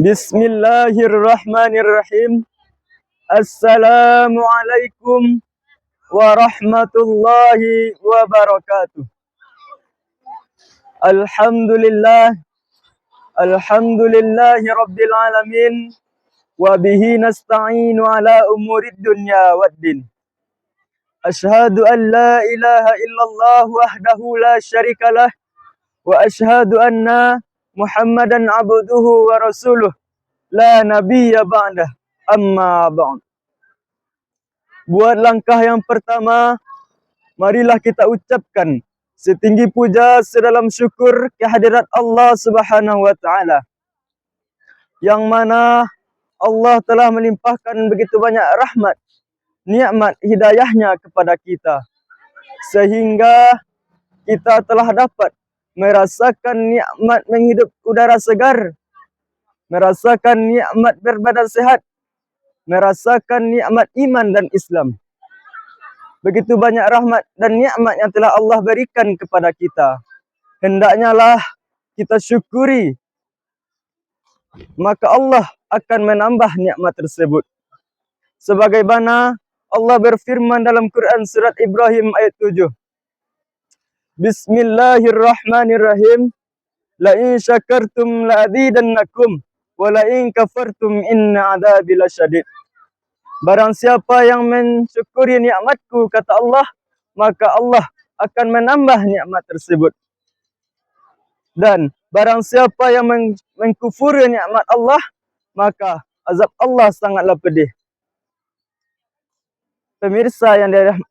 Bismillahirrahmanirrahim. Assalamualaikum warahmatullahi wabarakatuh. Alhamdulillah, alhamdulillahi rabbil alamin. Wa bihi nasta'inu ala umurid dunya waddin. Ashhadu an la ilaha illallah wahdahu la syarikalah. Wa ashhadu anna Muhammadan abduhu wa rasuluh. La nabiyya ba'dah. Amma ba'd. Buat langkah yang pertama, marilah kita ucapkan setinggi puja sedalam syukur kehadirat Allah Subhanahu wa taala. Yang mana Allah telah melimpahkan begitu banyak rahmat, nikmat hidayahnya kepada kita. Sehingga kita telah dapat merasakan nikmat menghidup udara segar, merasakan nikmat berbadan sehat, merasakan nikmat iman dan Islam. Begitu banyak rahmat dan nikmat yang telah Allah berikan kepada kita. Hendaknya lah kita syukuri. Maka Allah akan menambah nikmat tersebut. Sebagaimana Allah berfirman dalam Quran surat Ibrahim ayat 7. Bismillahirrahmanirrahim. La in syakartum la azidannakum wa la in kafartum inna adzabi lasyadid. Barang siapa yang mensyukuri nikmatku, kata Allah, maka Allah akan menambah nikmat tersebut. Dan barang siapa yang mengkufuri nikmat Allah, maka azab Allah sangatlah pedih. Pemirsa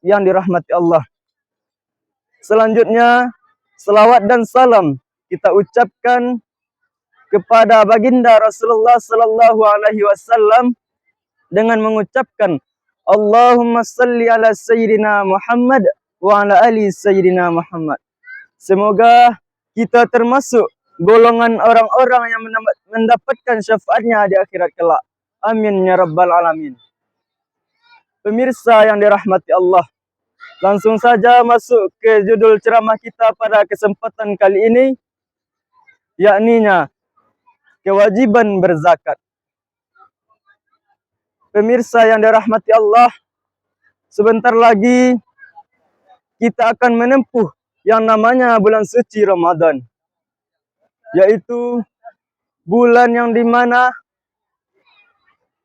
yang dirahmati Allah. Selanjutnya, selawat dan salam kita ucapkan kepada baginda Rasulullah sallallahu alaihi wasallam dengan mengucapkan Allahumma salli ala sayyidina Muhammad wa ala ali sayyidina Muhammad. Semoga kita termasuk golongan orang-orang yang mendapatkan syafaatnya di akhirat kelak. Amin ya rabbal alamin. Pemirsa yang dirahmati Allah, langsung saja masuk ke judul ceramah kita pada kesempatan kali ini, yakninya kewajiban berzakat. Pemirsa yang dirahmati Allah, sebentar lagi kita akan menempuh yang namanya bulan suci Ramadan, yaitu bulan yang dimana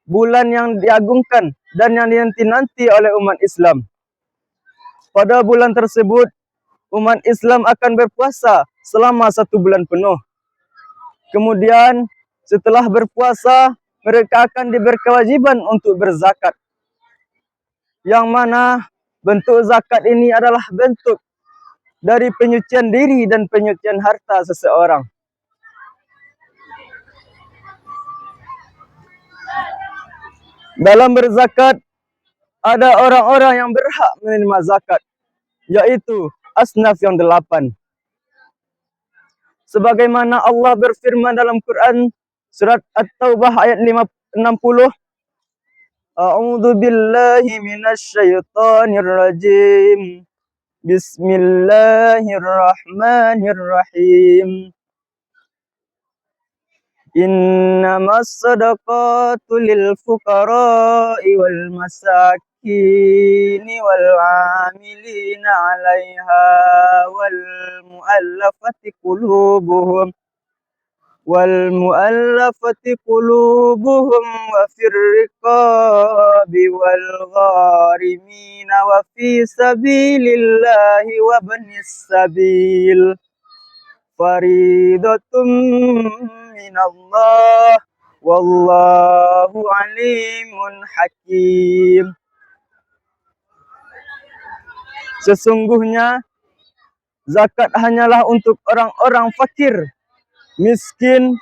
bulan yang diagungkan dan yang dinanti oleh umat Islam. Pada bulan tersebut, umat Islam akan berpuasa selama 1 bulan penuh. Kemudian setelah berpuasa, mereka akan diberi kewajiban untuk berzakat. Yang mana bentuk zakat ini adalah bentuk dari penyucian diri dan penyucian harta seseorang. Dalam berzakat, ada orang-orang yang berhak menerima zakat, yaitu asnaf yang 8. Sebagaimana Allah berfirman dalam Quran surat At-Taubah ayat 60. A'udzu billahi minasyaitonir rajim. Bismillahirrahmanirrahim. Innamas shadaqatu lil fuqara'i wal masakini wal 'amilina 'alaiha wal mu'allafati qulubuhum wa fir riqabi wal gharimina wa fi sabilillahi wa ibnis sabil. Faridatum minallah wallahu alimun hakim. Sesungguhnya zakat hanyalah untuk orang-orang fakir, miskin,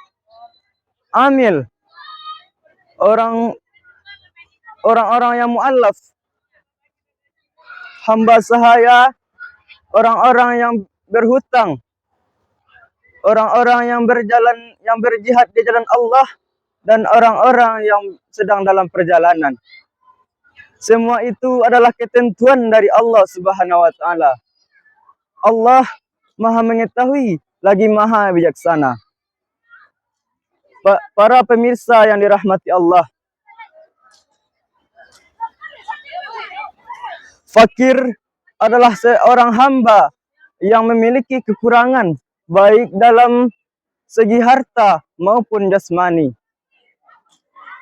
amil, orang-orang yang mu'allaf, hamba sahaya, orang-orang yang berhutang, orang-orang yang berjihad di jalan Allah, dan orang-orang yang sedang dalam perjalanan. Semua itu adalah ketentuan dari Allah Subhanahu wa taala. Allah Maha mengetahui lagi Maha bijaksana. Para pemirsa yang dirahmati Allah, fakir adalah seorang hamba yang memiliki kekurangan baik dalam segi harta maupun jasmani.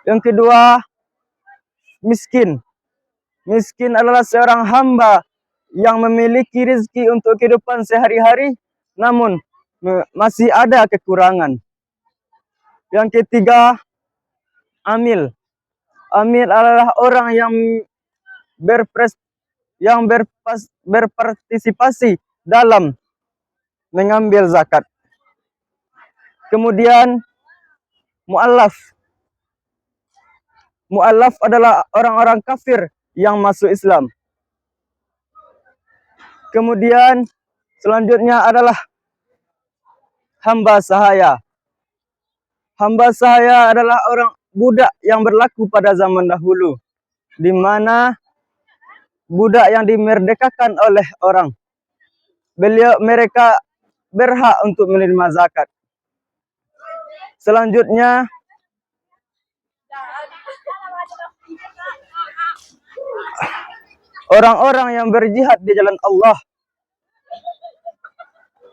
Yang kedua, miskin. Miskin adalah seorang hamba yang memiliki rezeki untuk kehidupan sehari-hari, namun masih ada kekurangan. Yang ketiga, amil. Amil adalah orang yang berpartisipasi dalam mengambil zakat. Kemudian mu'allaf. Mu'allaf adalah orang-orang kafir yang masuk Islam. Kemudian selanjutnya adalah hamba sahaya. Hamba sahaya adalah orang budak yang berlaku pada zaman dahulu, di mana budak yang dimerdekakan oleh orang. Mereka berhak untuk menerima zakat. Selanjutnya orang-orang yang berjihad di jalan Allah.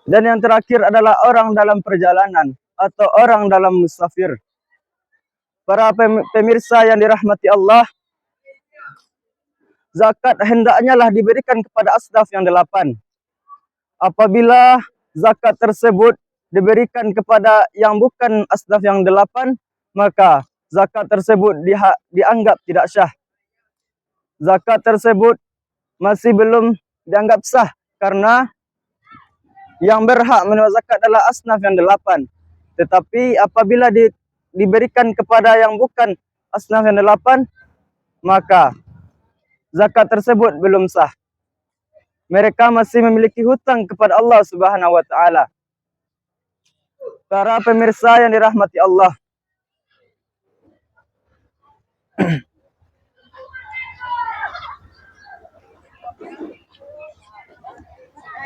Dan yang terakhir adalah orang dalam perjalanan atau orang dalam musafir. Para pemirsa yang dirahmati Allah, zakat hendaknya lah diberikan kepada asnaf yang 8. Apabila zakat tersebut diberikan kepada yang bukan asnaf yang 8, maka zakat tersebut dianggap tidak sah. Zakat tersebut masih belum dianggap sah karena yang berhak menerima zakat adalah asnaf yang 8. Tetapi apabila diberikan kepada yang bukan asnaf yang 8, maka zakat tersebut belum sah. Mereka masih memiliki hutang kepada Allah Subhanahu wa taala. Para pemirsa yang dirahmati Allah,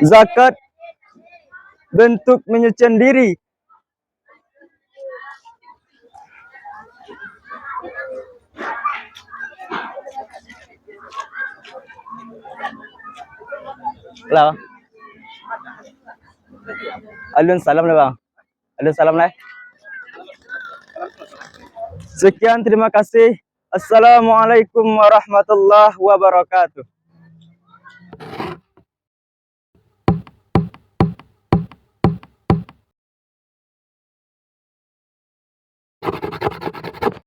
zakat bentuk menyucikan diri. Halo. Alun salam lah bang. Alun salam lah. Sekian, terima kasih. Assalamualaikum warahmatullahi wabarakatuh.